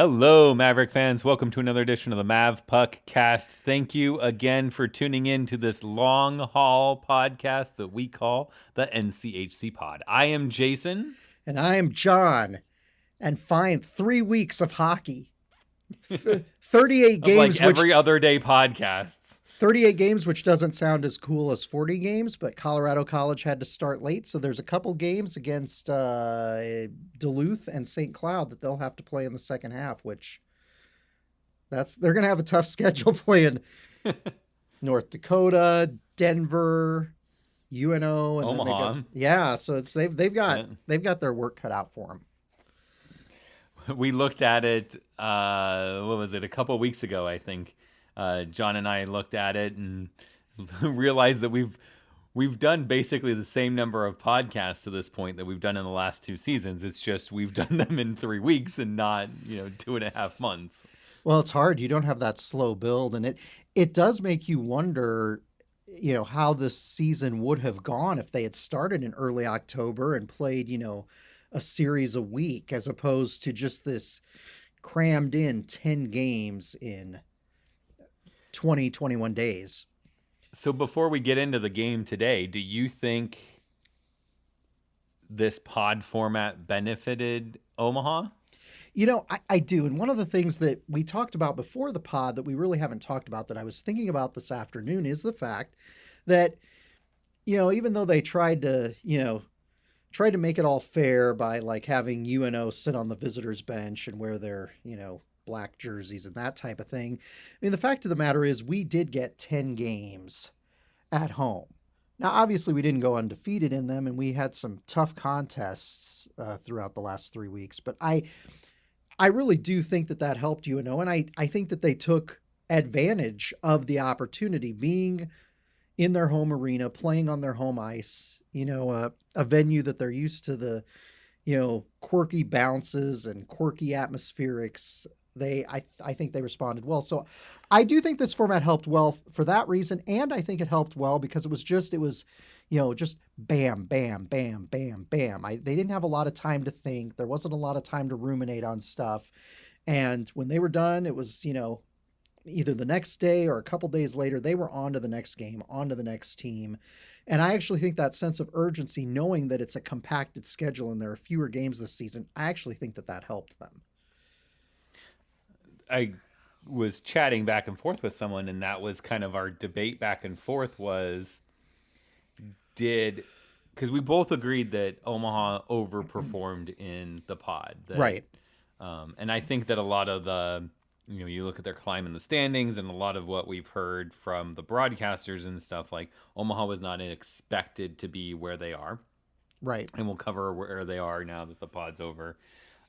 Hello, Maverick fans. Welcome to another edition of the Mavpuckcast. Thank you again for tuning in to this long haul podcast that we call the NCHC Pod. I am Jason. And I am Jon. And fine, 3 weeks of hockey. 38 games. Like every other day podcasts. 38 games, which doesn't sound as cool as 40 games, but Colorado College had to start late. So there's a couple games against Duluth and St. Cloud that they'll have to play in the second half, which they're going to have a tough schedule playing North Dakota, Denver, UNO, and Omaha. So they've got their work cut out for them. We looked at it, what was it, a couple of weeks ago, I think. Jon and I looked at it and realized that we've done basically the same number of podcasts to this point that we've done in the last 2 seasons. It's just we've done them in 3 weeks and not 2.5 months. Well, it's hard. You don't have that slow build, and it does make you wonder, how this season would have gone if they had started in early October and played, a series a week as opposed to just this crammed in 10 games in 21 days. So before we get into the game today, do you think this pod format benefited Omaha? I do. And one of the things that we talked about before the pod that we really haven't talked about that I was thinking about this afternoon is the fact that, even though they tried to make it all fair by like having UNO sit on the visitors bench and wear their, black jerseys and that type of thing. I mean, the fact of the matter is we did get 10 games at home. Now, obviously we didn't go undefeated in them and we had some tough contests throughout the last 3 weeks, but I really do think that helped UNO. And I think that they took advantage of the opportunity being in their home arena, playing on their home ice, a venue that they're used to the, quirky bounces and quirky atmospherics. I think they responded well. So I do think this format helped well for that reason. And I think it helped well because it was just bam, bam, bam, bam, bam. They didn't have a lot of time to think. There wasn't a lot of time to ruminate on stuff. And when they were done, it was, either the next day or a couple days later, they were on to the next game, on to the next team. And I actually think that sense of urgency, knowing that it's a compacted schedule and there are fewer games this season, I actually think that helped them. I was chatting back and forth with someone, and that was kind of our debate back and forth was, because we both agreed that Omaha overperformed in the pod. Right. And I think that a lot of the, you look at their climb in the standings and a lot of what we've heard from the broadcasters and stuff, like Omaha was not expected to be where they are. Right. And we'll cover where they are now that the pod's over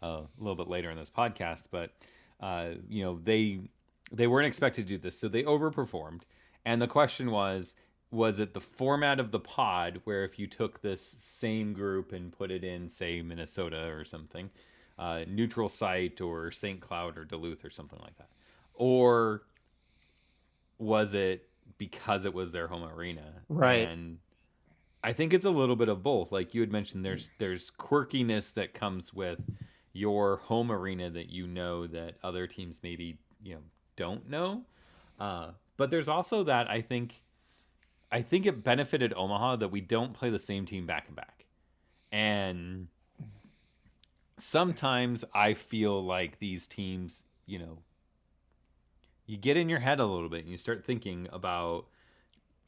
a little bit later in this podcast. But they weren't expected to do this, so they overperformed. And the question was it the format of the pod where if you took this same group and put it in, say, Minnesota or something, neutral site or St. Cloud or Duluth or something like that, or was it because it was their home arena? Right. And I think it's a little bit of both. Like you had mentioned, there's quirkiness that comes with your home arena that that other teams maybe don't know, but there's also that I think it benefited Omaha that we don't play the same team back and back, and sometimes I feel like these teams, you get in your head a little bit and you start thinking about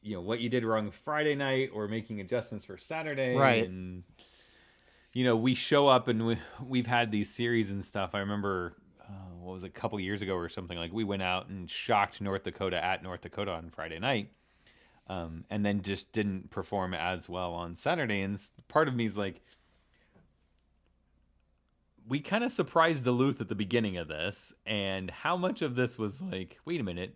what you did wrong Friday night or making adjustments for Saturday, right? And we show up and we've had these series and stuff. I remember, what was it, a couple years ago or something, like we went out and shocked North Dakota at North Dakota on Friday night, and then just didn't perform as well on Saturday. And part of me is like, we kind of surprised Duluth at the beginning of this, and how much of this was like, wait a minute,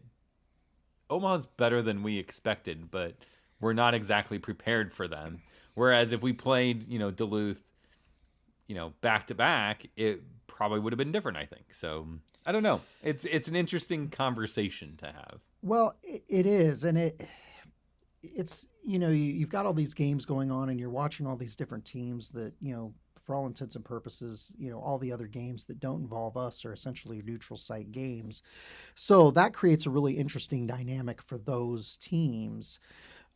Omaha's better than we expected, but we're not exactly prepared for them. Whereas if we played, Duluth, back to back, it probably would have been different, I think. So I don't know. It's an interesting conversation to have. Well, it is. And it's, you've got all these games going on and you're watching all these different teams that, for all intents and purposes, all the other games that don't involve us are essentially neutral site games. So that creates a really interesting dynamic for those teams.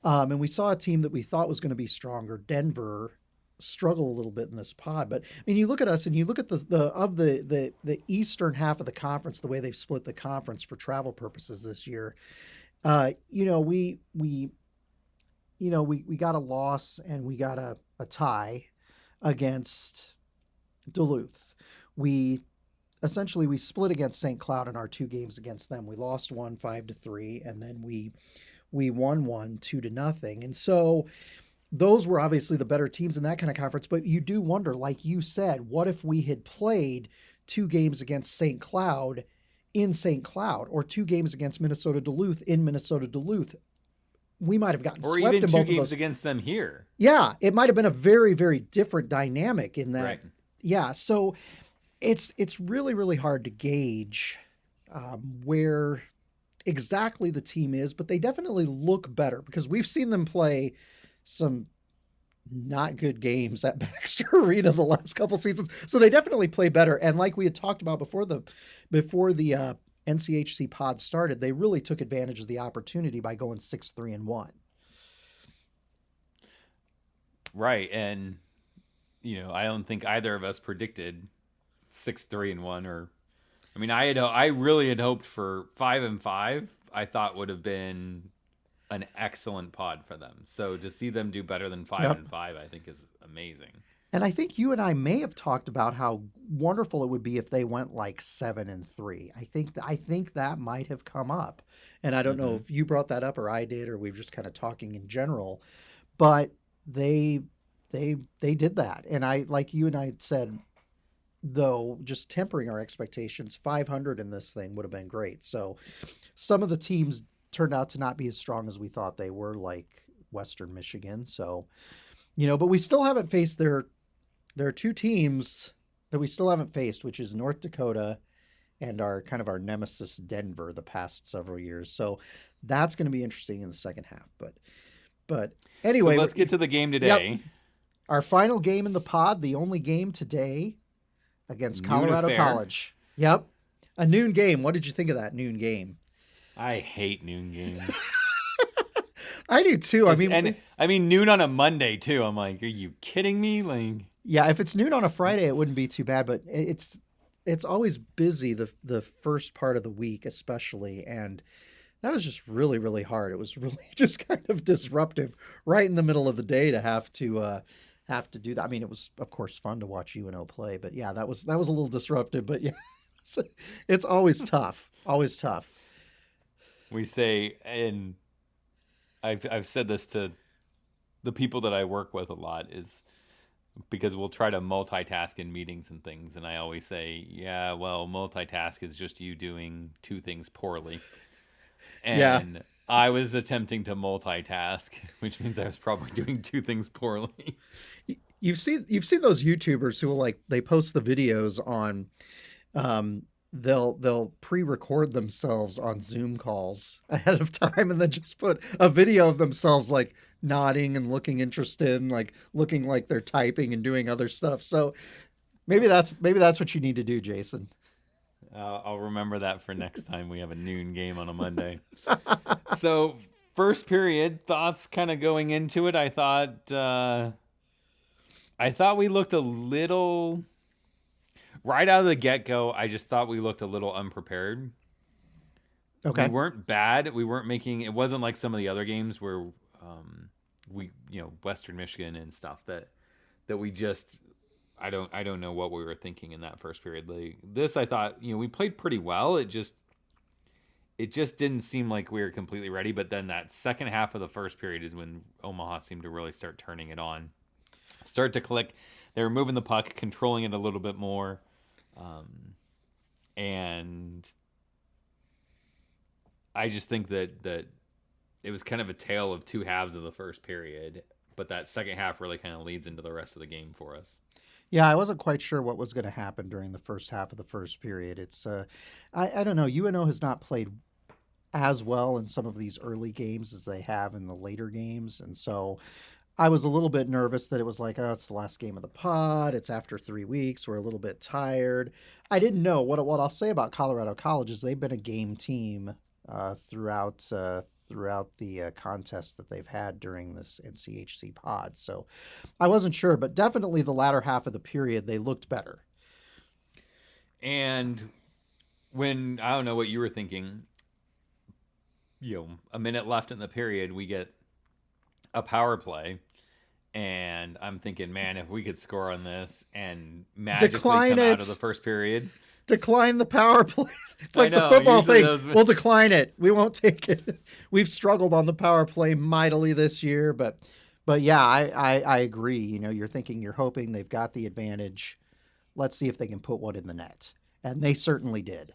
And we saw a team that we thought was going to be stronger, Denver, struggle a little bit in this pod. But I mean, you look at us and you look at the eastern half of the conference, the way they've split the conference for travel purposes this year. We got a loss and we got a tie against Duluth. We split against St. Cloud in our 2 games against them. We lost one 5-3, and then we won one 2-0. And so those were obviously the better teams in that kind of conference. But you do wonder, like you said, what if we had played 2 games against St. Cloud in St. Cloud, or 2 games against Minnesota Duluth in Minnesota Duluth? We might have gotten or swept even in 2 both games of those against them here. Yeah, it might have been a very, very different dynamic in that. Right. Yeah, so it's really, really hard to gauge where exactly the team is, but they definitely look better because we've seen them play some not good games at Baxter Arena the last couple seasons. So they definitely play better. And like we had talked about before the NCHC pod started, they really took advantage of the opportunity by going 6-3-1. Right, and I don't think either of us predicted 6-3-1, or I mean, I really had hoped for 5-5. I thought would have been an excellent pod for them. So to see them do better than 5-5, I think is amazing. And I think you and I may have talked about how wonderful it would be if they went like 7-3. I think that might have come up, and I don't know if you brought that up or I did, or we were just kind of talking in general, but they did that. And I, like you and I said, though, just tempering our expectations, 500 in this thing would have been great. So some of the teams turned out to not be as strong as we thought they were, like Western Michigan. So, but we still haven't faced there are 2 teams that we still haven't faced, which is North Dakota and our nemesis Denver the past several years. So that's going to be interesting in the second half. But anyway, so let's get to the game today. Yep. Our final game in the pod, the only game today, against Colorado College. Yep. A noon game. What did you think of that noon game? I hate noon games. I do too. I mean noon on a Monday too. I'm like, are you kidding me? Like, yeah, if it's noon on a Friday, it wouldn't be too bad, but it's always busy the first part of the week, especially, and that was just really, really hard. It was really just kind of disruptive right in the middle of the day to have to do that. I mean, it was of course fun to watch UNO play, but yeah, that was a little disruptive, but yeah, it's always tough. Always tough. We say, and I've said this to the people that I work with a lot, is because we'll try to multitask in meetings and things, and I always say, yeah, well, multitask is just you doing 2 things poorly. And I was attempting to multitask, which means I was probably doing 2 things poorly. You've seen those YouTubers who will, they post the videos on, they'll pre-record themselves on Zoom calls ahead of time and then just put a video of themselves like nodding and looking interested and like looking like they're typing and doing other stuff. So maybe that's what you need to do, Jason. I'll remember that for next time we have a noon game on a Monday. So first period, thoughts kind of going into it. I thought we looked a little, right out of the get-go, I just thought we looked a little unprepared. Okay. We weren't bad. We weren't making, it wasn't like some of the other games where Western Michigan and stuff that we just, I don't know what we were thinking in that first period. Like this, I thought, we played pretty well. It just didn't seem like we were completely ready. But then that second half of the first period is when Omaha seemed to really start turning it on, start to click. They were moving the puck, controlling it a little bit more, and I just think that it was kind of a tale of 2 halves of the first period. But that second half really kind of leads into the rest of the game for us. Yeah, I wasn't quite sure what was going to happen during the first half of the first period. It's, I don't know. UNO has not played as well in some of these early games as they have in the later games. And so I was a little bit nervous that it was like, oh, it's the last game of the pod. It's after 3 weeks. We're a little bit tired. I didn't know what I'll say about Colorado College is they've been a game team throughout the contest that they've had during this NCHC pod. So I wasn't sure, but definitely the latter half of the period they looked better. And when, I don't know what you were thinking, a minute left in the period, we get a power play. And I'm thinking, man, if we could score on this and magically come out of the first period. Decline the power plays. It's like the football thing. We'll decline it. We won't take it. We've struggled on the power play mightily this year, but yeah, I agree. You're thinking, you're hoping they've got the advantage. Let's see if they can put one in the net. And they certainly did.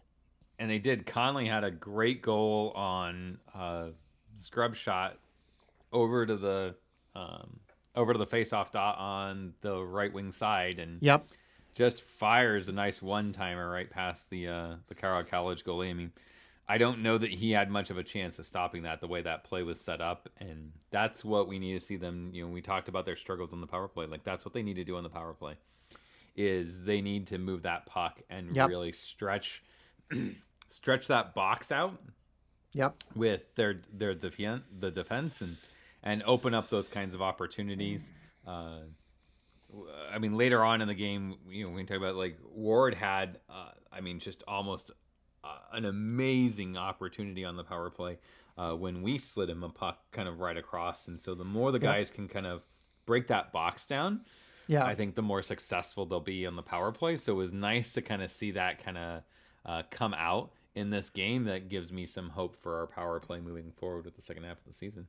And they did. Conley had a great goal on scrub shot over to the face-off dot on the right wing side, and yep, just fires a nice one-timer right past the Colorado College goalie. I mean, I don't know that he had much of a chance of stopping that the way that play was set up, and that's what we need to see them. We talked about their struggles on the power play. Like, that's what they need to do on the power play, is they need to move that puck and really stretch that box out. Yep, with the defense and open up those kinds of opportunities. I mean, later on in the game, we can talk about, like, Ward had, just almost an amazing opportunity on the power play when we slid him a puck kind of right across. And so the more the guys can kind of break that box down, I think the more successful they'll be on the power play. So it was nice to kind of see that kind of come out in this game. That gives me some hope for our power play moving forward with the second half of the season.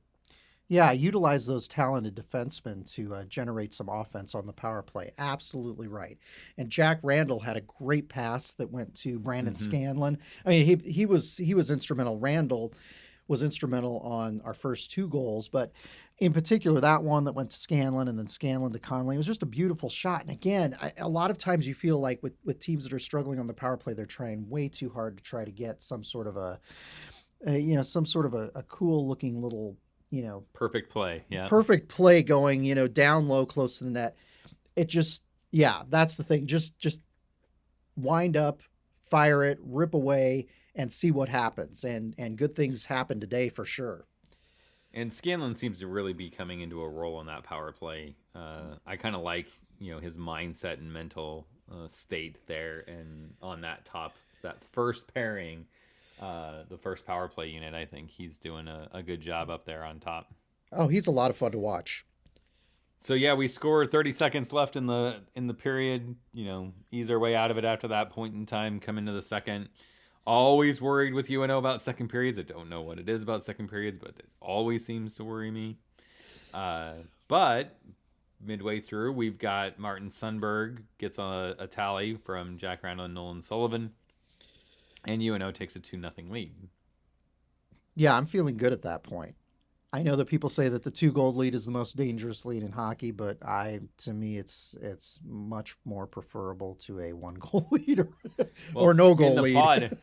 Yeah, utilize those talented defensemen to generate some offense on the power play. Absolutely right. And Jack Randall had a great pass that went to Brandon Scanlon. I mean, he was instrumental. Randall was instrumental on our first two goals, but in particular, that one that went to Scanlon and then Scanlon to Conley, it was just a beautiful shot. And again, a lot of times you feel like with teams that are struggling on the power play, they're trying way too hard to try to get some sort of a cool looking little, perfect play. Yeah. Perfect play going, down low, close to the net. It just, that's the thing. Just wind up, fire it, rip away, and see what happens. And good things happen today for sure. And Scanlon seems to really be coming into a role in that power play. I kind of like, his mindset and mental state there, and on that first pairing, the first power play unit. I think he's doing a good job up there on top. Oh, he's a lot of fun to watch. So yeah, we scored 30 seconds left in the period, ease our way out of it after that point in time, come into the second. Always worried with UNO about second periods. I don't know what it is about second periods, but it always seems to worry me. But midway through, we've got Martin Sundberg gets a tally from Jack Randall and Nolan Sullivan. And UNO takes a 2-0 lead. Yeah, I'm feeling good at that point. I know that people say that the 2-goal lead is the most dangerous lead in hockey, but to me, it's much more preferable to a 1-goal lead or no goal lead.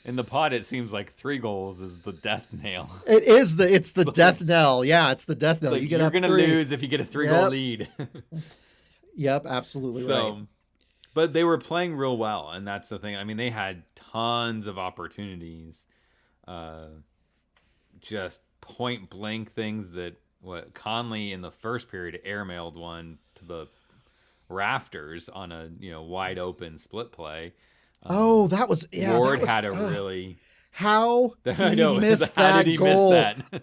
In the pod, it seems like 3 goals is the death nail. It's the death knell. Yeah, it's the death knell. Like, you're going to lose if you get a 3-goal lead. Yep, absolutely right. But they were playing real well, and that's the thing. I mean, they had tons of opportunities, just point-blank things that Conley in the first period airmailed one to the rafters on a wide-open split play. That was... Yeah, Ward had a really... How he missed that goal.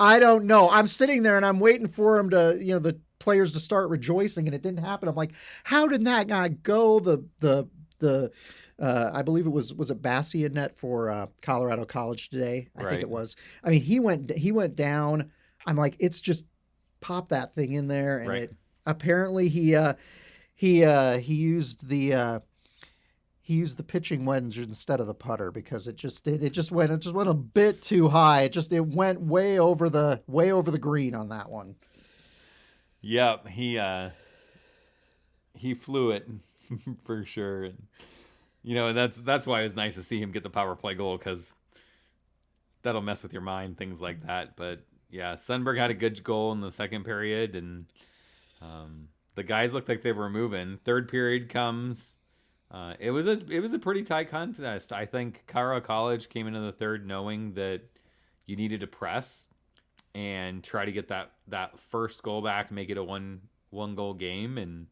I don't know. I'm sitting there and I'm waiting for him to, the players to start rejoicing, and it didn't happen. I'm like, how did that not go? I believe it was it Bassi in net for Colorado College today? I think it was. I mean, he went down. I'm like, it's just pop that thing in there, and it apparently he used the pitching wedge instead of the putter, because it just went a bit too high. It went way over the green on that one. Yep, he flew it for sure. And, that's why it was nice to see him get the power play goal, because that'll mess with your mind, things like that. But Yeah, Sundberg had a good goal in the second period, and the guys looked like they were moving. Third period comes. It was a pretty tight contest. I think Colorado College came into the third knowing that you needed to press and try to get that first goal back, make it a one goal game, and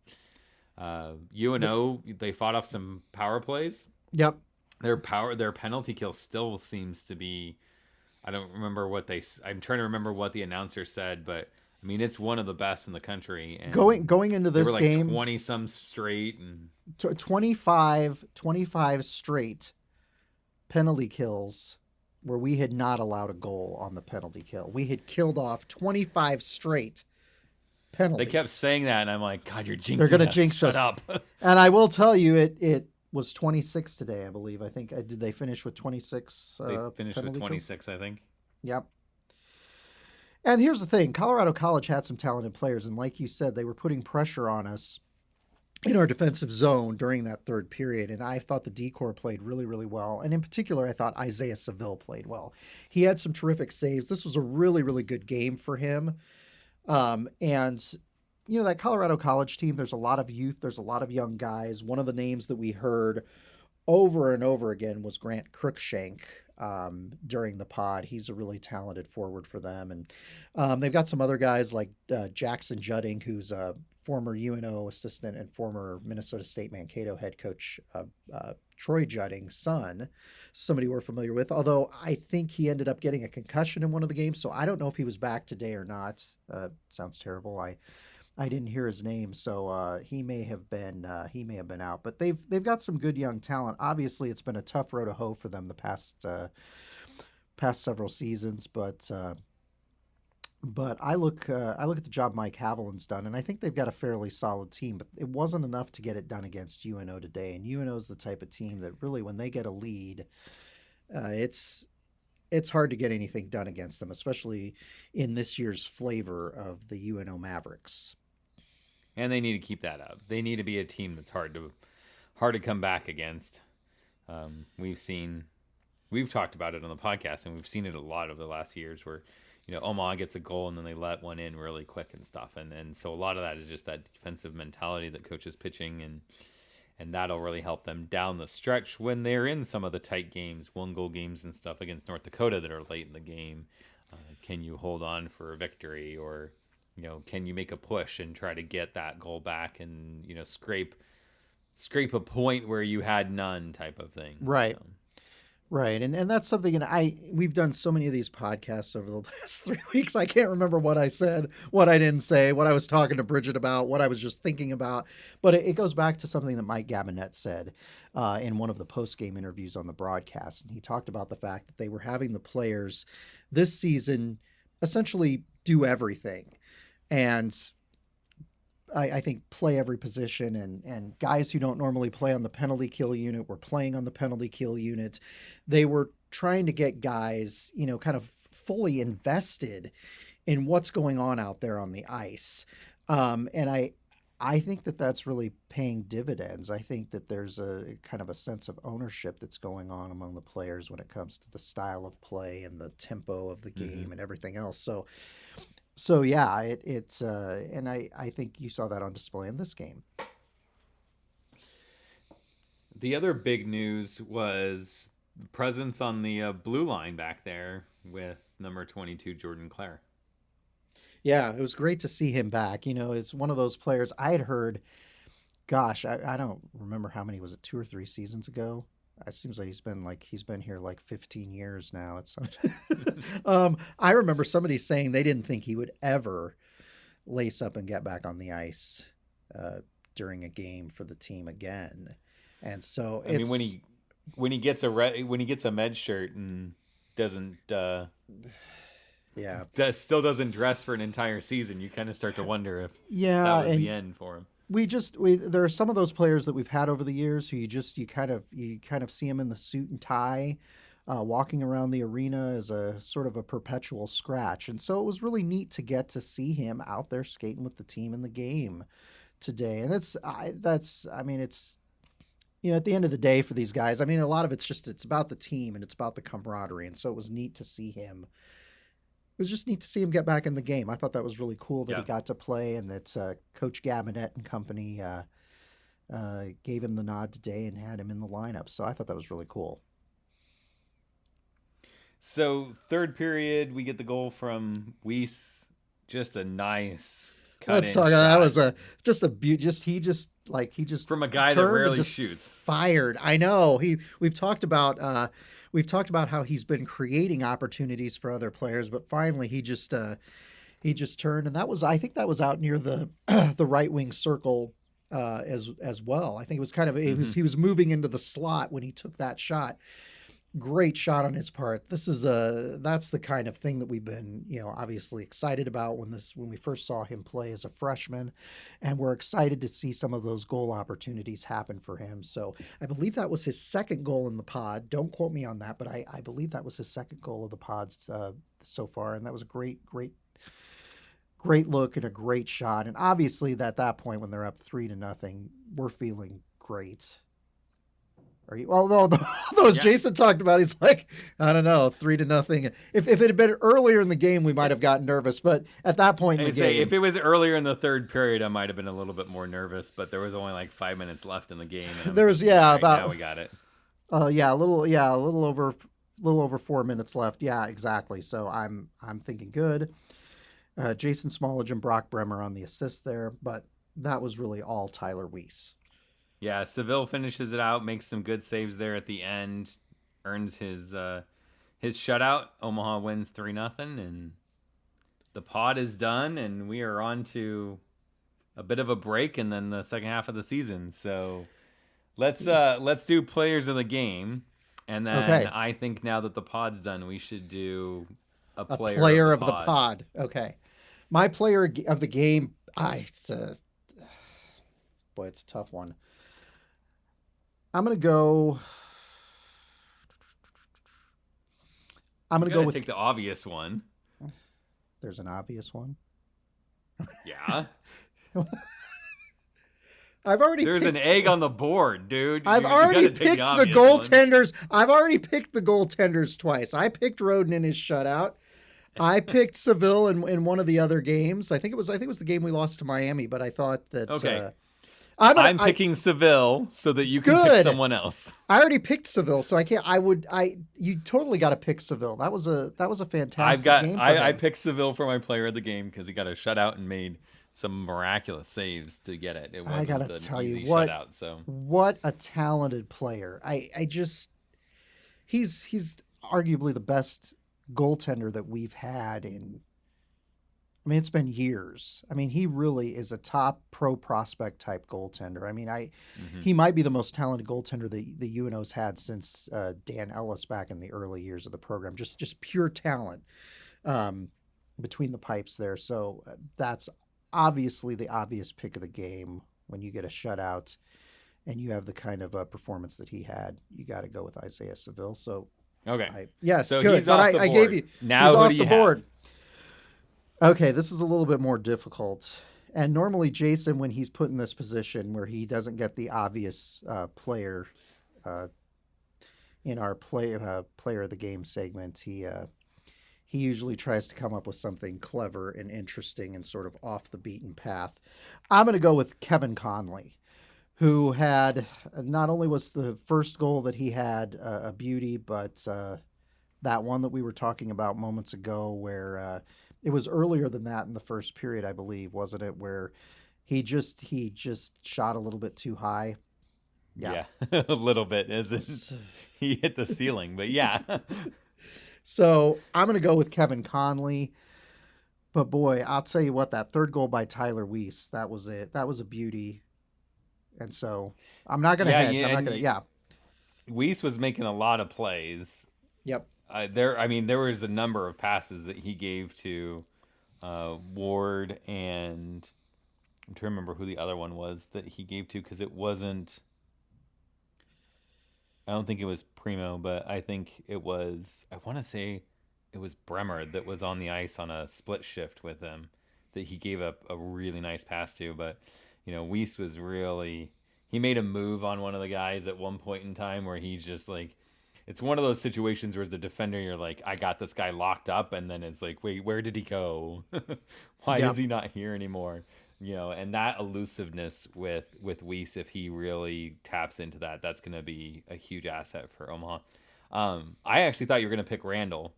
UNO they fought off some power plays. Yep. Their penalty kill still seems to be. I don't remember what I'm trying to remember what the announcer said, but I mean it's one of the best in the country. And going into this they were like game, 20 some straight and 25 straight penalty kills where we had not allowed a goal on the penalty kill. We had killed off 25 straight penalties. They kept saying that, and I'm like, God, you're jinxing us. They're going to jinx us. Shut up. And I will tell you, it was 26 today, I believe. I think did they finish with 26? They finished with 26, kills? I think. Yep. And here's the thing: Colorado College had some talented players, and like you said, they were putting pressure on us in our defensive zone during that third period. And I thought the D-corps played really, really well. And in particular, I thought Isaiah Seville played well. He had some terrific saves. This was a really, really good game for him. And that Colorado College team, there's a lot of youth. There's a lot of young guys. One of the names that we heard over and over again was Grant Cruikshank during the pod. He's a really talented forward for them. And they've got some other guys like Jackson Judding, who's a former UNO assistant and former Minnesota State Mankato head coach, Troy Judding's son, somebody we're familiar with, although I think he ended up getting a concussion in one of the games. So I don't know if he was back today or not. Sounds terrible. I didn't hear his name, so he may have been out. But they've got some good young talent. Obviously, it's been a tough road to hoe for them the past several seasons. But I look at the job Mike Haviland's done, and I think they've got a fairly solid team. But it wasn't enough to get it done against UNO today. And UNO is the type of team that really, when they get a lead, it's hard to get anything done against them, especially in this year's flavor of the UNO Mavericks. And they need to keep that up. They need to be a team that's hard to come back against. We've talked about it on the podcast, and we've seen it a lot over the last years where, Omaha gets a goal and then they let one in really quick and stuff. And so a lot of that is just that defensive mentality that coach is pitching, and that'll really help them down the stretch when they're in some of the tight games, 1-goal games and stuff against North Dakota that are late in the game. Can you hold on for a victory, or can you make a push and try to get that goal back and scrape a point where you had none, type of thing. Right. Right. And that's something, and we've done so many of these podcasts over the last 3 weeks. I can't remember what I said, what I didn't say, what I was talking to Bridget about, what I was just thinking about. But it goes back to something that Mike Gabinet said in one of the post-game interviews on the broadcast. And he talked about the fact that they were having the players this season essentially do everything. And I think play every position, and guys who don't normally play on the penalty kill unit were playing on the penalty kill unit. They were trying to get guys, kind of fully invested in what's going on out there on the ice. And I think that that's really paying dividends. I think that there's a kind of a sense of ownership that's going on among the players when it comes to the style of play and the tempo of the game and everything else. So yeah, it's and I think you saw that on display in this game. The other big news was presence on the blue line back there with number 22 Jordan Klehr. Yeah, it was great to see him back. It's one of those players I had heard. Gosh, I don't remember how many, was it 2 or 3 seasons ago? It seems like he's been here like 15 years now. It's I remember somebody saying they didn't think he would ever lace up and get back on the ice during a game for the team again. And so I mean, when he gets a med shirt and doesn't still doesn't dress for an entire season, you kind of start to wonder if that was the end for him. There are some of those players that we've had over the years who you kind of see them in the suit and tie, walking around the arena as a sort of a perpetual scratch. And so it was really neat to get to see him out there skating with the team in the game today. And it's at the end of the day for these guys, I mean, a lot of it's about the team and it's about the camaraderie. And so it was neat to see him was just neat to see him get back in the game. I thought that was really cool that he Yeah. got to play, and that Coach Gabinet and company gave him the nod today and had him in the lineup. So I thought that was really cool. So third period, we get the goal from Weiss. Just a nice Let's cut-in talk. shot. That was just a beauty. He just from a guy that turned and rarely just shoots. fired. I know. We've talked about how he's been creating opportunities for other players, but finally he just turned, and I think that was out near the the right wing circle as well. I think it was kind of he was moving into the slot when he took that shot. Great shot on his part. That's the kind of thing that we've been, obviously excited about when we first saw him play as a freshman, and we're excited to see some of those goal opportunities happen for him. So I believe that was his second goal in the pod. Don't quote me on that, but I believe that was his second goal of the pods so far, and that was a great look and a great shot. And obviously at that point when they're up 3-0, we're feeling great. Although as Jason talked about, he's like, I don't know, 3-0. If it had been earlier in the game, we might have gotten nervous. But at that point in the game, if it was earlier in the third period, I might have been a little bit more nervous. But there was only like 5 minutes left in the game. And there was about now we got it. A little over 4 minutes left. Yeah, exactly. So I'm thinking good. Jason Smallage and Brock Bremer on the assist there, but that was really all Tyler Weiss. Yeah, Seville finishes it out, makes some good saves there at the end, earns his shutout. Omaha wins 3-0, and the pod is done, and we are on to a bit of a break, and then the second half of the season. So let's do players of the game, and then okay. I think now that the pod's done, we should do a player of the pod. Okay, my player of the game. It's a tough one. I'm gonna go with take the obvious one. There's an obvious one. Yeah. There's an egg on the board, dude. I've already picked the goaltenders. I've already picked the goaltenders twice. I picked Roden in his shutout. I picked Seville in one of the other games. I think it was the game we lost to Miami, but I thought that okay. I'm picking Seville so that you can pick someone else. I already picked Seville, so I can't. You totally got to pick Seville. That was a fantastic game. I picked Seville for my player of the game because he got a shutout and made some miraculous saves to get it. I gotta tell you what a talented player. He's arguably the best goaltender that we've had in. I mean, it's been years. I mean, he really is a top pro prospect type goaltender. I mean, he might be the most talented goaltender the UNO's had since Dan Ellis back in the early years of the program. Just pure talent between the pipes there. So that's obviously the obvious pick of the game when you get a shutout and you have the kind of performance that he had. You got to go with Isaiah Seville. So okay, so good. But I gave you now he's off the board. Okay, this is a little bit more difficult. And normally Jason, when he's put in this position where he doesn't get the obvious player in our player of the game segment, he usually tries to come up with something clever and interesting and sort of off the beaten path. I'm going to go with Kevin Conley, who had not only was the first goal that he had a beauty, but that one that we were talking about moments ago where it was earlier than that in the first period, I believe, wasn't it? Where he just shot a little bit too high. Yeah, a little bit. He hit the ceiling, but yeah. So I'm going to go with Kevin Conley. But boy, I'll tell you what, that third goal by Tyler Weiss, that was it. That was a beauty. And so I'm not going to hedge. I'm not going to, Weiss was making a lot of plays. Yep. There was a number of passes that he gave to Ward, and I'm trying to remember who the other one was that he gave to, because it wasn't. I don't think it was Primo, but I think it was. I want to say it was Bremer that was on the ice on a split shift with him that he gave up a really nice pass to. But Weiss was really. He made a move on one of the guys at one point in time where he's just like. it's one of those situations where as the defender you're like, I got this guy locked up, and then it's like, wait, where did he go? Why Yeah. is he not here anymore? And that elusiveness with Weiss, if he really taps into that, that's going to be a huge asset for Omaha. I actually thought you were going to pick Randall.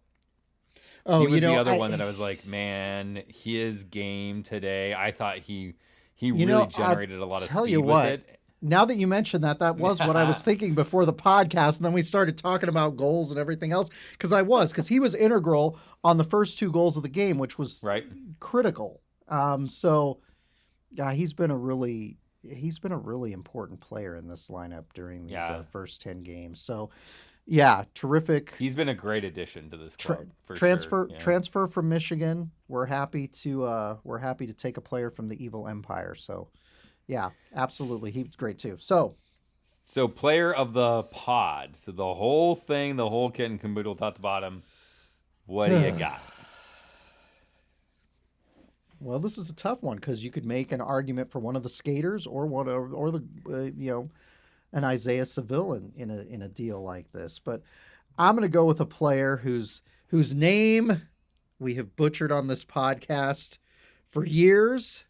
Oh, He was the other one that I was like, man, his game today, I thought he really generated a lot of tell speed you with what, it. now that you mentioned that, that was what I was thinking before the podcast. And then we started talking about goals and everything else. Because he was integral on the first 2 goals of the game, which was Right. critical. So yeah, he's been a really important player in this lineup during these first 10 games. So yeah, terrific. He's been a great addition to this club for transfer sure. Yeah. Transfer from Michigan. We're happy to take a player from the Evil Empire. So yeah, absolutely. He's great too. So player of the pod. So the whole thing, the whole kit and caboodle, top to bottom. What do you got? Well, this is a tough one because you could make an argument for one of the skaters or an Isaiah Seville in a deal like this. But I'm going to go with a player whose name we have butchered on this podcast for years,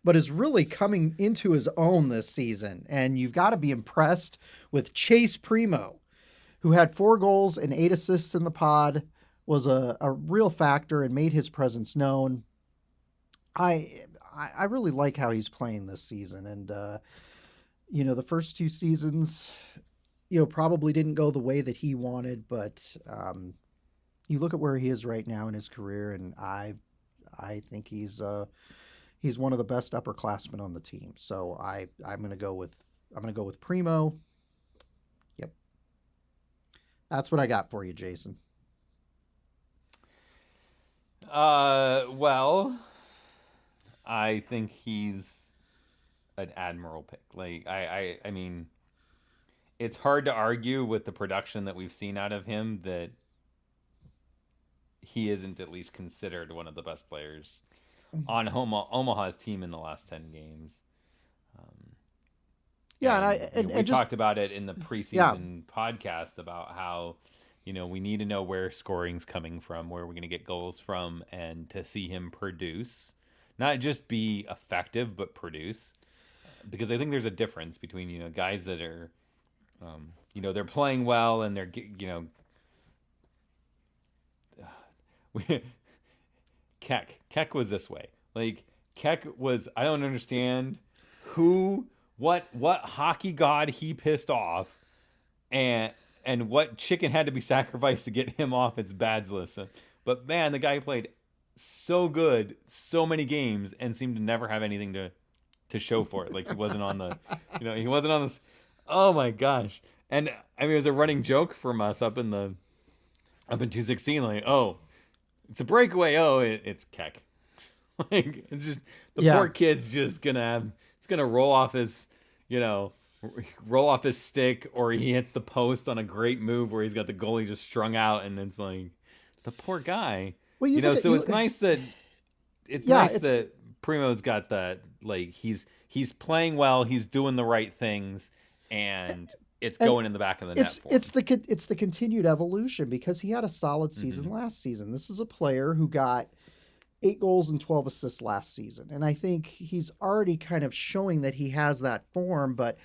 but is really coming into his own this season. And you've got to be impressed with Chase Primo, who had 4 goals and 8 assists in the pod, was a real factor and made his presence known. I really like how he's playing this season. And, the first 2 seasons, probably didn't go the way that he wanted, but you look at where he is right now in his career, and I think he's one of the best upperclassmen on the team. So I'm going to go with Primo. Yep. That's what I got for you, Jason. Well, I think he's an admiral pick. Like I mean, it's hard to argue with the production that we've seen out of him that he isn't at least considered one of the best players on Omaha's team in the last 10 games. We talked about it in the preseason podcast about how we need to know where scoring's coming from, where we're going to get goals from, and to see him produce, not just be effective, but produce. Because I think there's a difference between, guys that are, they're playing well and they're, Keck was this way. Like, Keck was, I don't understand what hockey god he pissed off and what chicken had to be sacrificed to get him off its bads list. But man, the guy played so good, so many games, and seemed to never have anything to show for it. Like he wasn't on the, he wasn't on this. Oh my gosh! And I mean, it was a running joke from us up in 216. Like, oh, it's a breakaway. Oh, it's Keck. Like it's just the poor kid's just gonna roll off his, roll off his stick, or he hits the post on a great move where he's got the goalie just strung out, and it's like the poor guy. Well, it's nice that that Primo's got that, like he's playing well, he's doing the right things, and it's going in the back of the net for him. It's the continued evolution, because he had a solid season last season. This is a player who got 8 goals and 12 assists last season, and I think he's already kind of showing that he has that form. But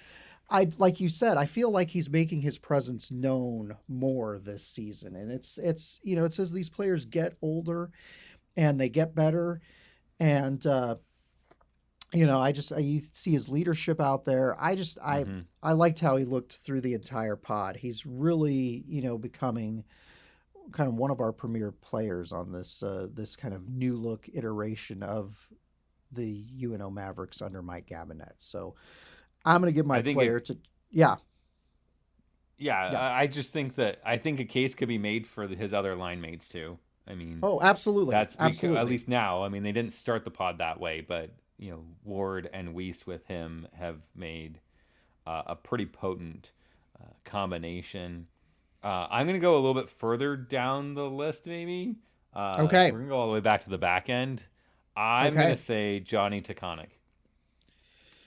like you said, I feel like he's making his presence known more this season, and it's as these players get older and they get better, and you see his leadership out there. I liked how he looked through the entire pod. He's really becoming kind of one of our premier players on this kind of new look iteration of the UNO Mavericks under Mike Gabinet. So I'm going to give my player to. I just think I think a case could be made for his other line mates too. I mean, oh, absolutely. That's absolutely. At least now. I mean, they didn't start the pod that way, but Ward and Weiss with him have made a pretty potent combination. I'm going to go a little bit further down the list, maybe. Okay. We're going to go all the way back to the back end. I'm going to say Johnny Taconic.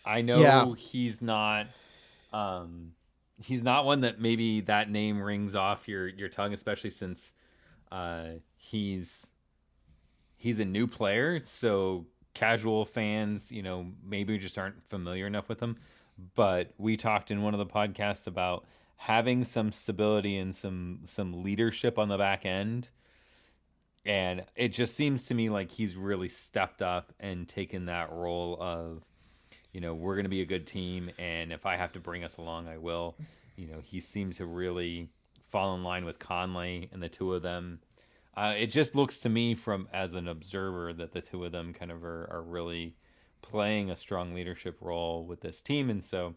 I know he's not he's not one that maybe that name rings off your tongue, especially since he's a new player, so casual fans, maybe just aren't familiar enough with him. But we talked in one of the podcasts about having some stability and some leadership on the back end. And it just seems to me like he's really stepped up and taken that role of, we're going to be a good team, and if I have to bring us along, I will. He seemed to really fall in line with Conley and the two of them. It just looks to me from as an observer that the two of them kind of are really playing a strong leadership role with this team. And so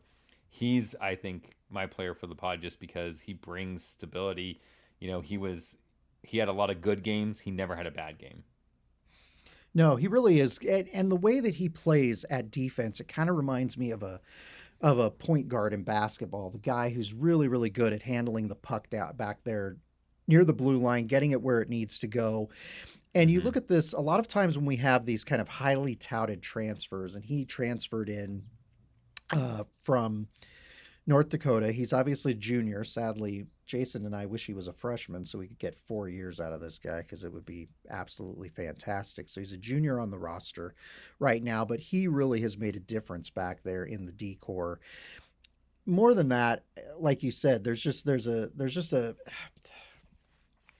he's, I think, my player for the pod just because he brings stability. He had a lot of good games. He never had a bad game. No, he really is. And the way that he plays at defense, it kind of reminds me of a point guard in basketball, the guy who's really, really good at handling the puck down back there near the blue line, getting it where it needs to go. And you look at this a lot of times when we have these kind of highly touted transfers, and he transferred in from North Dakota. He's obviously a junior. Sadly, Jason and I wish he was a freshman so we could get 4 years out of this guy because it would be absolutely fantastic. So he's a junior on the roster right now, but he really has made a difference back there in the D-core. More than that, like you said, there's just a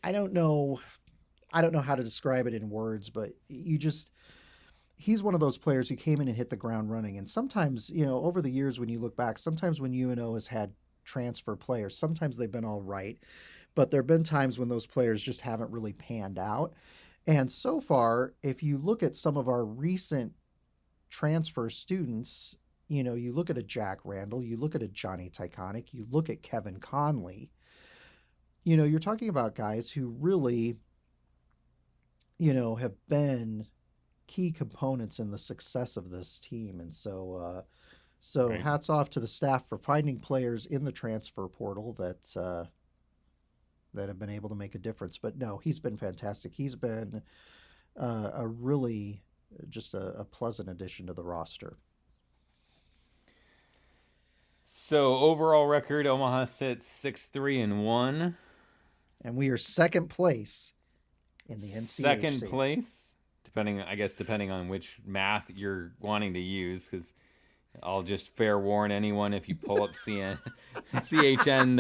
I don't know how to describe it in words, but he's one of those players who came in and hit the ground running. And sometimes, over the years when you look back, sometimes when UNO has had transfer players, sometimes they've been all right, but there have been times when those players just haven't really panned out. And so far, if you look at some of our recent transfer students, you look at a Jack Randall, you look at a Johnny Tyconic, you look at Kevin Conley, you're talking about guys who really, have been key components in the success of this team. And so Right. hats off to the staff for finding players in the transfer portal that have been able to make a difference. But no, he's been fantastic. He's been a really just a pleasant addition to the roster. So overall record, Omaha sits 6-3-1. And we are second place in the NCHC. Second place, depending on which math you're wanting to use, because I'll just fair warn anyone if you pull up CHN,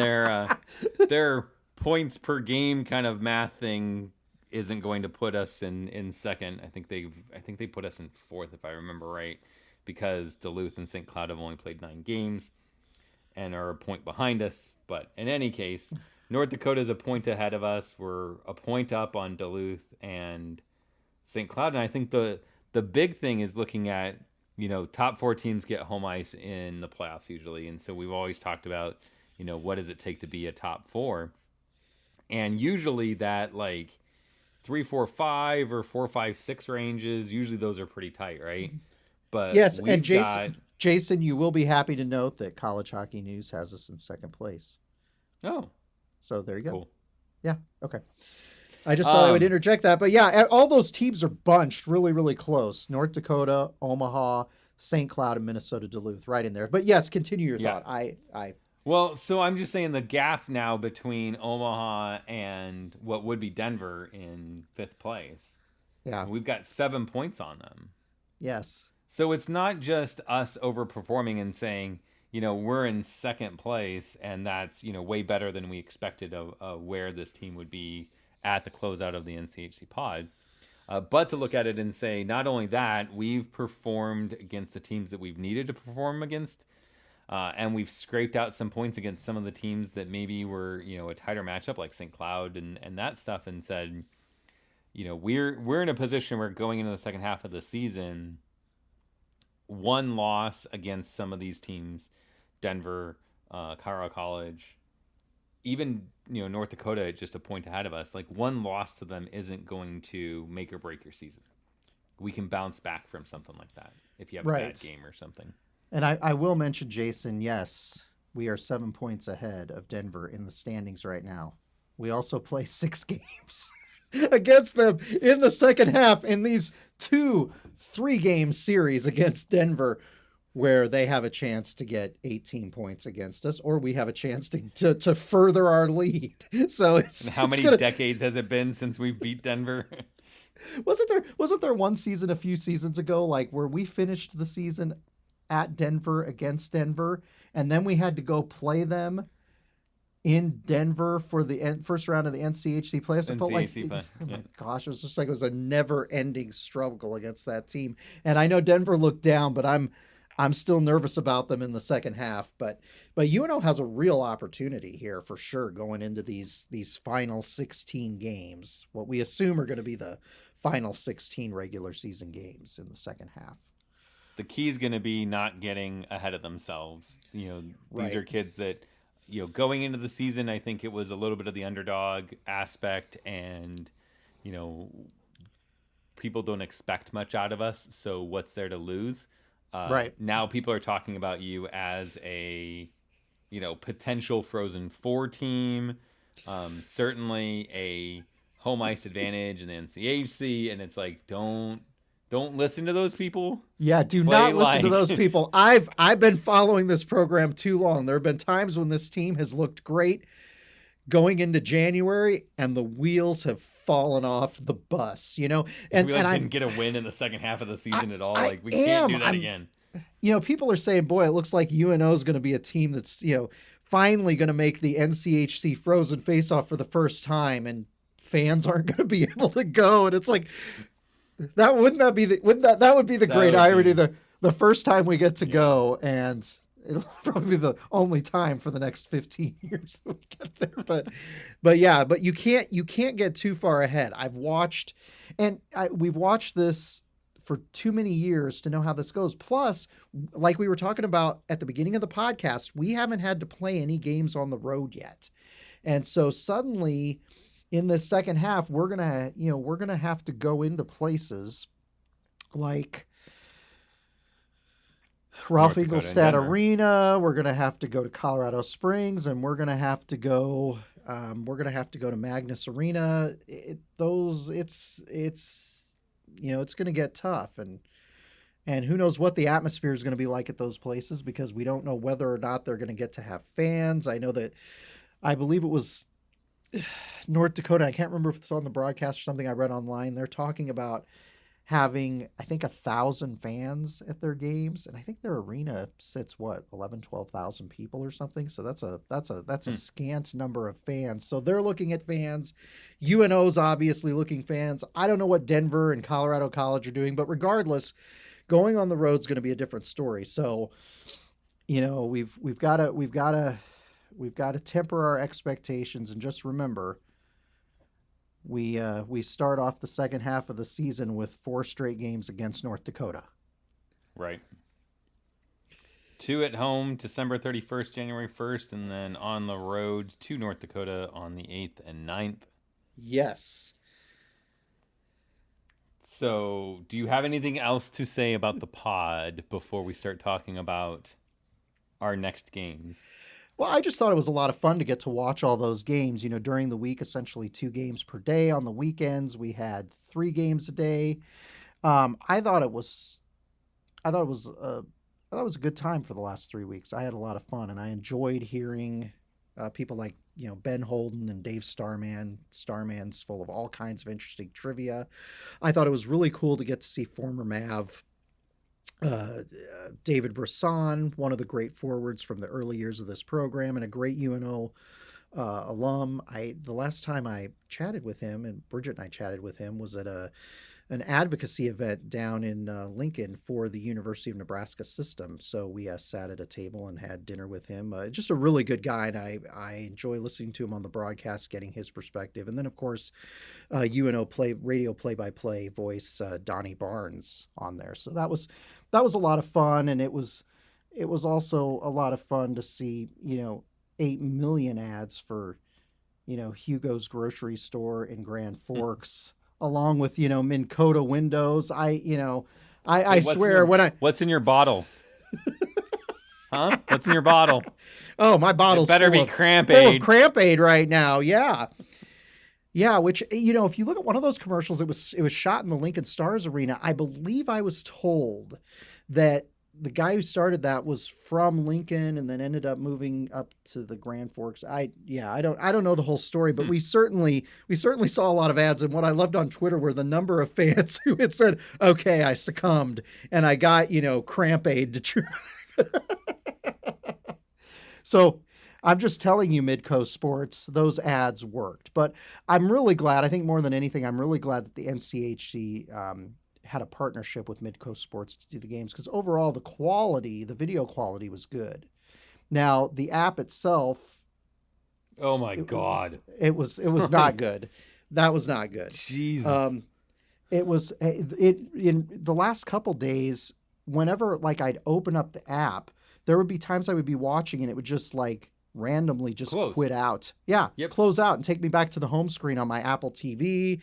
their points per game kind of math thing isn't going to put us in second. I think they put us in fourth if I remember right, because Duluth and St. Cloud have only played 9 games and are a point behind us. But in any case, North Dakota is a point ahead of us. We're a point up on Duluth and St. Cloud. And I think the big thing is looking at, top 4 teams get home ice in the playoffs usually. And so we've always talked about, what does it take to be a top 4? And usually that 3, 4, 5 or 4, 5, 6 ranges, usually those are pretty tight, right? But yes, and Jason, you will be happy to note that College Hockey News has us in second place. Oh. So there you go. Cool. Yeah. Okay. I just thought I would interject that. But yeah, all those teams are bunched really, really close. North Dakota, Omaha, St. Cloud, and Minnesota Duluth right in there. But yes, continue your thought. Well, so I'm just saying the gap now between Omaha and what would be Denver in 5th place. Yeah. We've got 7 points on them. Yes. So it's not just us overperforming and saying, we're in second place, and that's, way better than we expected of where this team would be at the closeout of the NCHC pod. But to look at it and say, not only that, we've performed against the teams that we've needed to perform against, and we've scraped out some points against some of the teams that maybe were, a tighter matchup like St. Cloud and that stuff, and said, we're in a position where going into the second half of the season, one loss against some of these teams, Denver, Colorado College, even North Dakota, just a point ahead of us. One loss to them isn't going to make or break your season. We can bounce back from something like that if you have a bad game or something. And I will mention, Jason, yes, we are 7 points ahead of Denver in the standings right now. We also play 6 games against them in the second half in these 2 3-game series against Denver. where they have a chance to get 18 points against us, or we have a chance to further our lead. So And how many decades has it been since we've beat Denver? Wasn't there one season a few seasons ago, like where we finished the season at Denver against Denver, and then we had to go play them in Denver for the first round of the NCHC playoffs? It felt like, oh my gosh, it was just like it was a never-ending struggle against that team. And I know Denver looked down, but I'm still nervous about them in the second half. But UNO has a real opportunity here for sure going into these final 16 games, what we assume are going to be the final 16 regular season games in the second half. The key is going to be not getting ahead of themselves. These are kids that, going into the season, I think it was a little bit of the underdog aspect, and, people don't expect much out of us. So what's there to lose? Right. Now people are talking about you as a, potential Frozen Four team, certainly a home ice advantage in the NCHC, and it's like, don't listen to those people. Yeah, do not listen to those people. I've been following this program too long. There have been times when this team has looked great going into January, and the wheels have fallen off the bus, And we didn't get a win in the second half of the season at all. We can't do that again. People are saying, boy, it looks like UNO is going to be a team that's, finally going to make the NCHC Frozen Face-Off for the first time, and fans aren't going to be able to go. And it's like, that would be the great irony. The first time we get to go, and it'll probably be the only time for the next 15 years that we get there. But you can't get too far ahead. We've watched this for too many years to know how this goes. Plus, like we were talking about at the beginning of the podcast, we haven't had to play any games on the road yet. And so suddenly in this second half, we're going to have to go into places like Ralph Engelstad Arena. We're going to have to go to Colorado Springs, and we're going to have to go to Magnus Arena. It's going to get tough, and who knows what the atmosphere is going to be like at those places, because we don't know whether or not they're going to get to have fans. I believe it was North Dakota. I can't remember if it's on the broadcast or something I read online. They're talking about having, I think, 1,000 fans at their games, and I think their arena sits 12,000 people or something. So that's a scant number of fans. So they're looking at fans. UNO's obviously looking fans. I don't know what Denver and Colorado College are doing, but regardless, going on the road is going to be a different story. So, we've got to temper our expectations, and just remember, we start off the second half of the season with 4 straight games against North Dakota. Right. 2 at home, December 31st, January 1st, and then on the road to North Dakota on the 8th and 9th. Yes. So, do you have anything else to say about the pod before we start talking about our next games? Well, I just thought it was a lot of fun to get to watch all those games. During the week, essentially 2 games per day. On the weekends, we had 3 games a day. I thought it was a good time for the last 3 weeks. I had a lot of fun, and I enjoyed hearing people like Ben Holden and Dave Starman. Starman's full of all kinds of interesting trivia. I thought it was really cool to get to see former Mav David Brisson, one of the great forwards from the early years of this program, and a great UNO alum. The last time I chatted with him, and Bridget and I chatted with him, was at an advocacy event down in Lincoln for the University of Nebraska system. So we sat at a table and had dinner with him. Just a really good guy, and I enjoy listening to him on the broadcast, getting his perspective. And then, of course, UNO radio play-by-play voice Donnie Barnes on there. So that was a lot of fun, and it was also a lot of fun to see 8 million ads for Hugo's grocery store in Grand Forks. Along with, Minn Kota windows. I swear what's in your bottle? Huh? What's in your bottle? Oh, my bottle's better be Cramp full Aid. of Cramp Aid right now. Yeah. Yeah, which, if you look at one of those commercials, it was shot in the Lincoln Stars Arena. I believe I was told that the guy who started that was from Lincoln and then ended up moving up to the Grand Forks. I don't know the whole story, but we certainly saw a lot of ads. And what I loved on Twitter were the number of fans who had said, "Okay, I succumbed and I got, cramp aid to try." So I'm just telling you, Midcoast Sports, those ads worked. But I'm really glad. I think more than anything, I'm really glad that the NCHC had a partnership with Midcoast Sports to do the games, because overall the video quality was good. Now the app itself, oh my God, it was not good. That was not good. Jesus. It was in the last couple days. Whenever like I'd open up the app, there would be times I would be watching and it would just like randomly just quit out. Yeah, close out and take me back to the home screen on my Apple TV.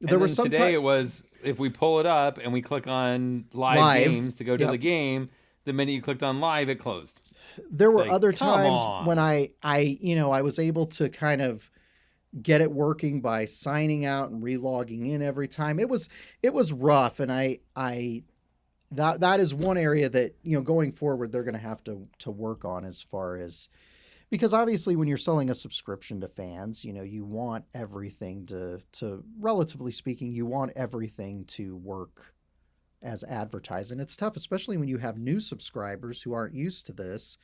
There was some today it was if we pull it up and we click on live games to go to the game, the minute you clicked on live, it closed. There were other times when I was able to kind of get it working by signing out and relogging in every time. It was rough, and that is one area that, going forward they're going to have to work on, as far as, because obviously when you're selling a subscription to fans, you want everything to relatively speaking, you want everything to work as advertised. And it's tough, especially when you have new subscribers who aren't used to this.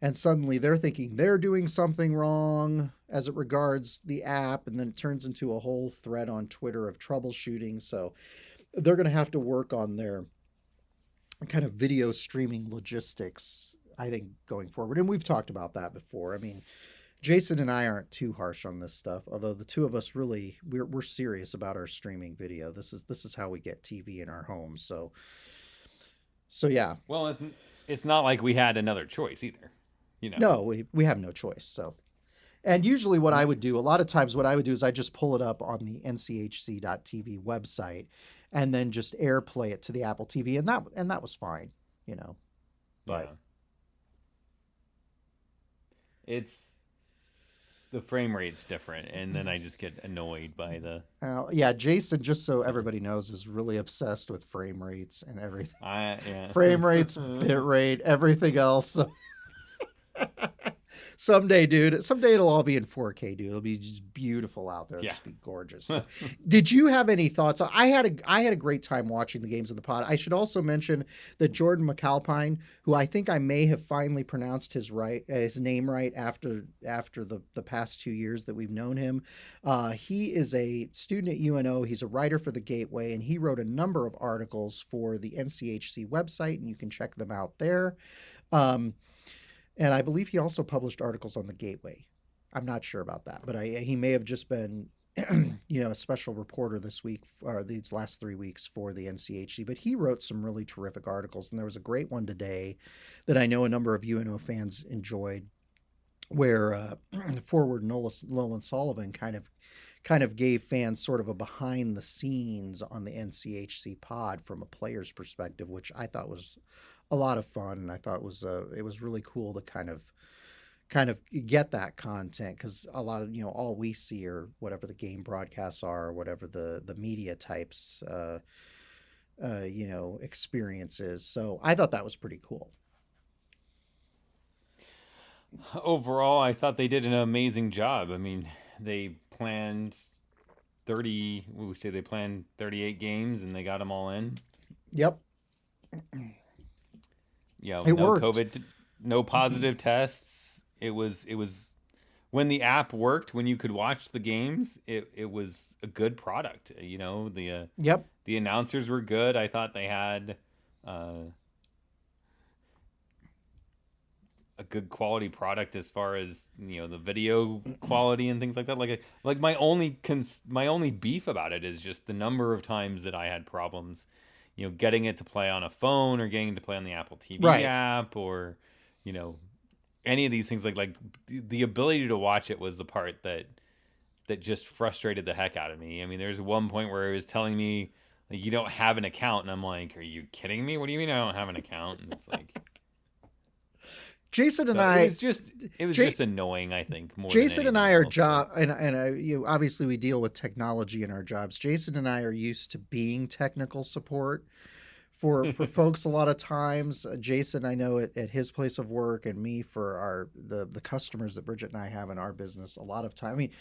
And suddenly they're thinking they're doing something wrong as it regards the app. And then it turns into a whole thread on Twitter of troubleshooting. So they're going to have to work on their kind of video streaming logistics, I think, going forward. And we've talked about that before. I mean, Jason and I aren't too harsh on this stuff, although the two of us really, we're serious about our streaming video. This is how we get TV in our homes. So yeah. Well, it's not like we had another choice either. No, we have no choice. So, and usually what I would do, a lot of times what I would do is I just pull it up on the NCHC.TV website and then just AirPlay it to the Apple TV. And that was fine, but it's, the frame rate's different, and then I just get annoyed by the. Yeah, Jason, just so everybody knows, is really obsessed with frame rates and everything. Yeah. Frame rates, bit rate, everything else. Someday, dude. Someday it'll all be in 4K, dude. It'll be just beautiful out there. It'll just be gorgeous. So, did you have any thoughts? I had a great time watching the games of the pod. I should also mention that Jordan McAlpine, who I think I may have finally pronounced his name right after the past 2 years that we've known him. He is a student at UNO. He's a writer for the Gateway, and he wrote a number of articles for the NCHC website, and you can check them out there. And I believe he also published articles on the Gateway. I'm not sure about that, but he may have just been, a special reporter this week, or these last 3 weeks, for the NCHC. But he wrote some really terrific articles, and there was a great one today that I know a number of UNO fans enjoyed, where forward Nolan Sullivan kind of gave fans sort of a behind the scenes on the NCHC pod from a player's perspective, which I thought was a lot of fun, and I thought it was really cool to kind of get that content, because a lot of all we see are whatever the game broadcasts are, or whatever the media types experiences. So I thought that was pretty cool. Overall, I thought they did an amazing job. I mean, they planned 38 games, and they got them all in. Yep. Yeah, it no worked. COVID, no positive tests. It was when the app worked, when you could watch the games, it was a good product. The announcers were good. I thought they had a good quality product as far as the video quality and things like that. Like my only beef about it is just the number of times that I had problems getting it to play on a phone, or getting it to play on the Apple TV app, or, any of these things. Like the ability to watch it was the part that just frustrated the heck out of me. I mean, there's one point where it was telling me, like, you don't have an account, and I'm like, are you kidding me? What do you mean I don't have an account? And it's like, Jason and it was just annoying, I think. More Jason than and I are else. Obviously we deal with technology in our jobs. Jason and I are used to being technical support for folks a lot of times. Jason, I know at his place of work, and me for the customers that Bridget and I have in our business. A lot of time. I mean,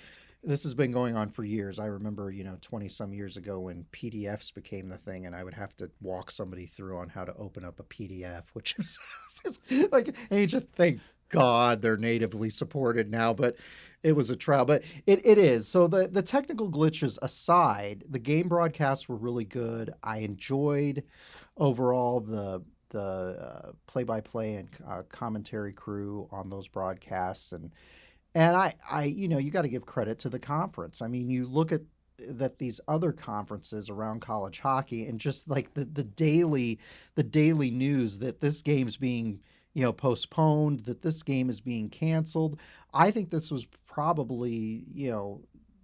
this has been going on for years. I remember, 20 some years ago when PDFs became the thing, and I would have to walk somebody through on how to open up a PDF, which is like, and you just thank God they're natively supported now, but it was a trial. But it is. So the technical glitches aside, the game broadcasts were really good. I enjoyed overall the play-by-play and commentary crew on those broadcasts, and I you got to give credit to the conference. I mean, you look at that these other conferences around college hockey, and just like the daily news that this game's being postponed, that this game is being canceled. I think this was probably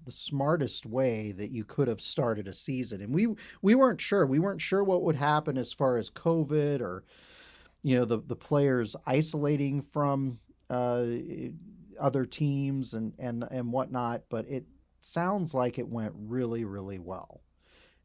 the smartest way that you could have started a season. And we weren't sure. We weren't sure what would happen as far as COVID or the players isolating from other teams and whatnot, but it sounds like it went really, really well.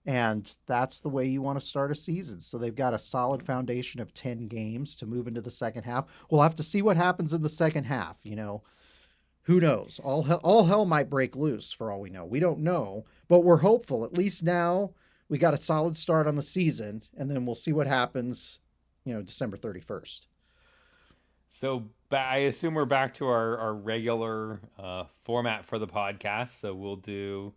And that's the way you want to start a season. So they've got a solid foundation of 10 games to move into the second half. We'll have to see what happens in the second half. Who knows? All hell might break loose for all we know. We don't know, but we're hopeful. At least now we got a solid start on the season, and then we'll see what happens, December 31st. So I assume we're back to our regular format for the podcast. So we'll do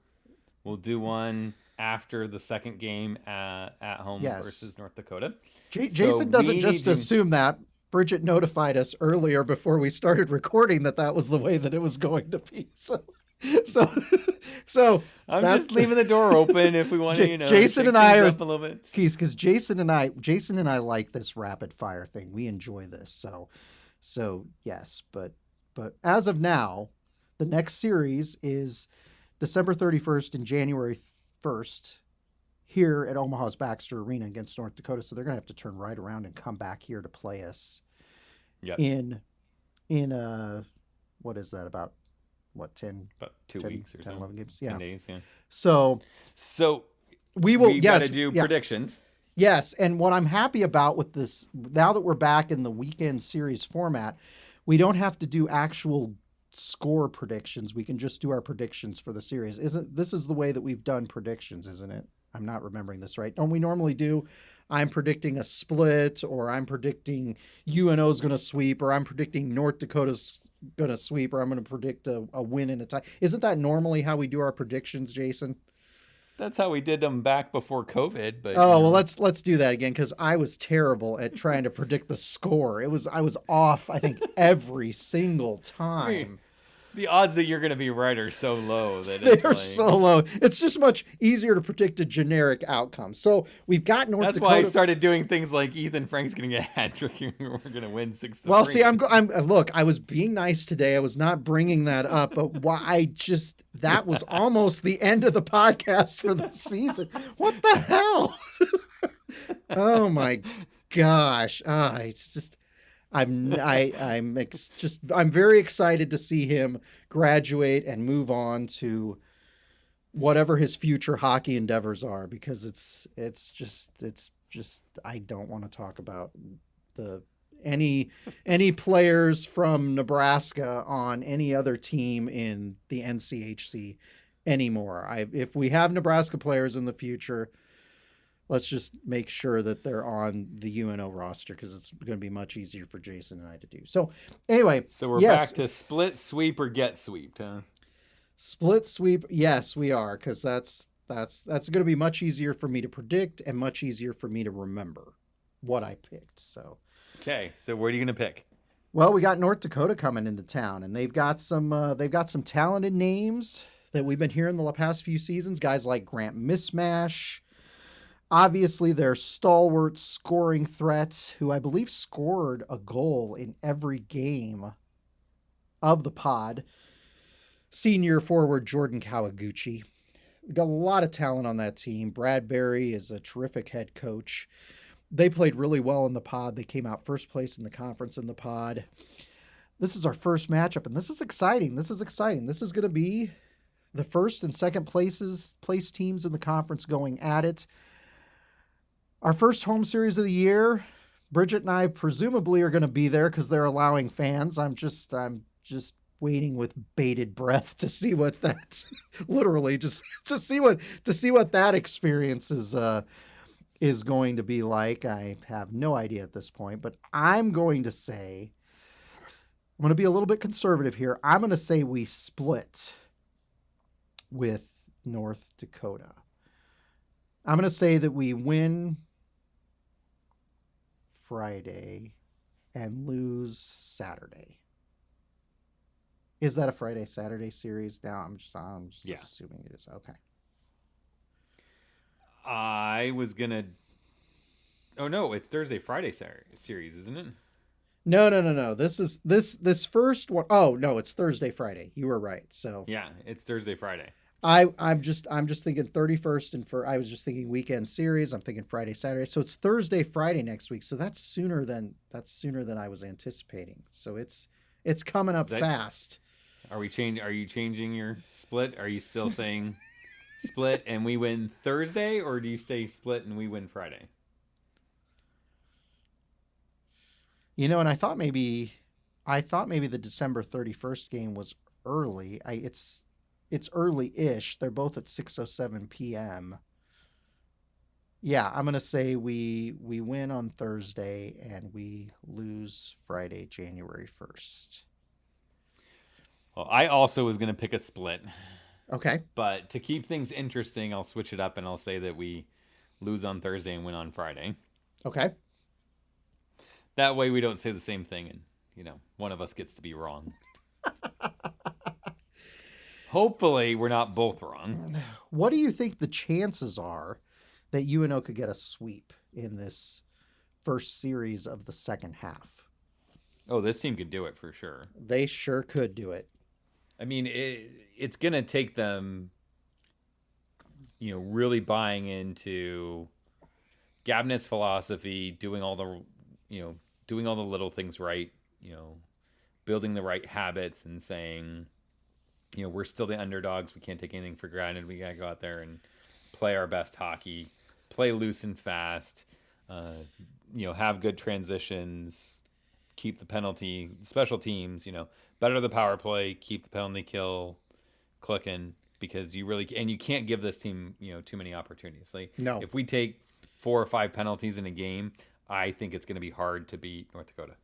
one after the second game at home versus North Dakota. Jason doesn't just assume that. Bridget notified us earlier before we started recording that was the way that it was going to be. So I'm just leaving the door open if we want to, Jason and I are up a little bit. Keys, because Jason and I like this rapid fire thing. We enjoy this. So yes, but as of now, the next series is December 31st and January 1st here at Omaha's Baxter Arena against North Dakota. So they're going to have to turn right around and come back here to play us in what is that, about 10? About 2 weeks or 10, 11 games. 10 days, yeah. So we got to do predictions. Yes, and what I'm happy about with this, now that we're back in the weekend series format, we don't have to do actual score predictions. We can just do our predictions for the series. This is the way that we've done predictions, isn't it? I'm not remembering this right. Don't we normally do, I'm predicting a split, or I'm predicting UNO's going to sweep, or I'm predicting North Dakota's going to sweep, or I'm going to predict a win and a tie. Isn't that normally how we do our predictions, Jason? That's how we did them back before COVID. But well, let's do that again, because I was terrible at trying to predict the score. I was off, I think, every single time. The odds that you're going to be right are so low that they're so low. It's just much easier to predict a generic outcome. So we've got North Dakota. That's why I started doing things like Ethan Frank's going to get a hat trick and we're going to win 6-3. Well, see, I'm look, I was being nice today. I was not bringing that up, but that was almost the end of the podcast for the season. What the hell? Oh my gosh. It's just, I'm very excited to see him graduate and move on to whatever his future hockey endeavors are, because it's just I don't want to talk about any players from Nebraska on any other team in the NCHC anymore. If we have Nebraska players in the future, let's just make sure that they're on the UNO roster, because it's going to be much easier for Jason and I to do. So anyway. So we're back to split, sweep, or get sweeped, huh? Split, sweep. Yes, we are, because that's going to be much easier for me to predict and much easier for me to remember what I picked. So. Okay, so where are you going to pick? Well, we got North Dakota coming into town, and they've got some talented names that we've been hearing the past few seasons. Guys like Grant Mismash. Obviously, their stalwart scoring threat, who I believe scored a goal in every game of the pod, senior forward Jordan Kawaguchi. We got a lot of talent on that team. Brad Berry is a terrific head coach. They played really well in the pod. They came out first place in the conference in the pod. This is our first matchup, and this is exciting. This is going to be the first and second place teams in the conference going at it. Our first home series of the year. Bridget and I presumably are going to be there because they're allowing fans. I'm just waiting with bated breath to see what that literally just to see what that experience is going to be like. I have no idea at this point, but I'm going to say I'm going to be a little bit conservative here. I'm going to say we split with North Dakota. I'm going to say that we win Friday and lose Saturday. Is that a Friday Saturday series? Now I'm just assuming it is. Okay. I was gonna. Oh no, it's Thursday Friday series, isn't it? No. This first one. Oh no, it's Thursday Friday. You were right. So yeah, it's Thursday Friday. I'm just thinking 31st and I was just thinking weekend series. I'm thinking Friday Saturday. So it's Thursday Friday next week. So that's sooner than I was anticipating. So it's coming up fast. Are you changing your split? Are you still saying split and we win Thursday, or do you stay split and we win Friday? And I thought maybe the December 31st game was early. It's early-ish. They're both at 6:07 p.m. Yeah, I'm going to say we win on Thursday and we lose Friday, January 1st. Well, I also was going to pick a split. Okay. But to keep things interesting, I'll switch it up and I'll say that we lose on Thursday and win on Friday. Okay. That way we don't say the same thing and, one of us gets to be wrong. Hopefully, we're not both wrong. What do you think the chances are that UNO could get a sweep in this first series of the second half? Oh, this team could do it for sure. They sure could do it. I mean, it's going to take them, really buying into Gabinet's philosophy, doing all the little things right, building the right habits and saying, we're still the underdogs. We can't take anything for granted. We got to go out there and play our best hockey, play loose and fast, have good transitions, keep the special teams, better the power play, keep the penalty kill clicking, because you can't give this team, too many opportunities. Like, no. If we take 4 or 5 penalties in a game, I think it's going to be hard to beat North Dakota.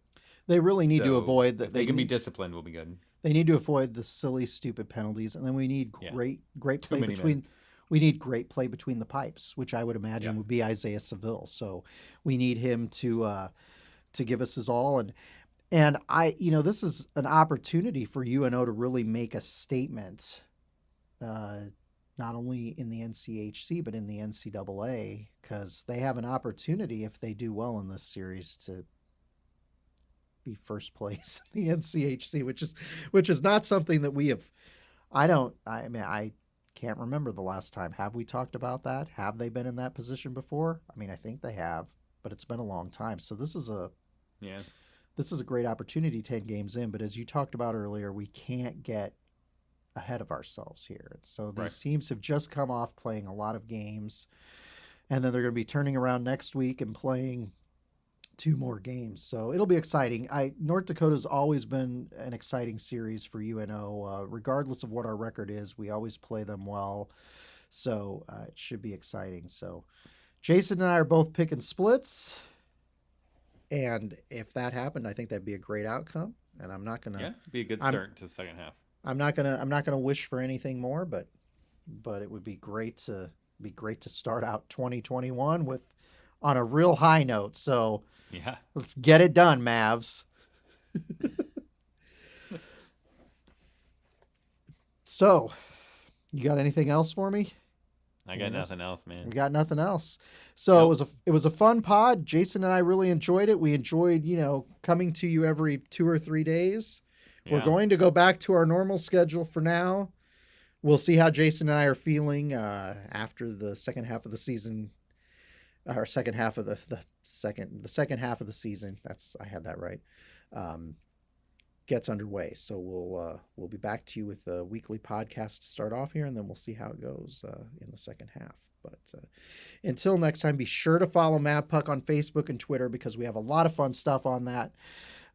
They really need to avoid that. They can be disciplined. Will be good. They need to avoid the silly, stupid penalties, and then we need great play between. We need great play between the pipes, which I would imagine would be Isaiah Seville. So we need him to give us his all, and this is an opportunity for UNO to really make a statement, not only in the NCHC but in the NCAA, because they have an opportunity if they do well in this series to be first place in the NCHC, which is not something that we have. I can't remember the last time. Have we talked about that? Have they been in that position before? I mean, I think they have, but it's been a long time. So this is a great opportunity 10 games in, but as you talked about earlier, we can't get ahead of ourselves here. So these teams have just come off playing a lot of games, and then they're going to be turning around next week and playing 2 more games. So it'll be exciting. North Dakota's always been an exciting series for UNO. Regardless of what our record is, we always play them well. So it should be exciting. So Jason and I are both picking splits. And if that happened, I think that'd be a great outcome. And I'm not going to... Yeah, be a good start to the second half. I'm not gonna wish for anything more, but it would be great to start out 2021 on a real high note. So yeah, let's get it done, Mavs. So, you got anything else for me? I got nothing else, man. We got nothing else. So it was a fun pod. Jason and I really enjoyed it. We enjoyed, coming to you every 2 or 3 days. Yeah. We're going to go back to our normal schedule for now. We'll see how Jason and I are feeling after the second half of the season. Our second half of the second half of the season. I had that right. gets underway. So we'll be back to you with a weekly podcast to start off here, and then we'll see how it goes in the second half. But until next time, be sure to follow Mavpuck on Facebook and Twitter, because we have a lot of fun stuff on that.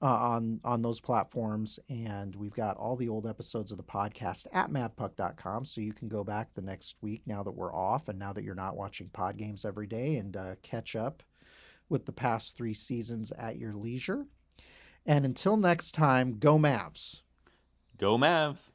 On those platforms, and we've got all the old episodes of the podcast at mavpuck.com, so you can go back the next week now that we're off, and now that you're not watching pod games every day, and catch up with the past 3 seasons at your leisure. And until next time, go Mavs. Go Mavs.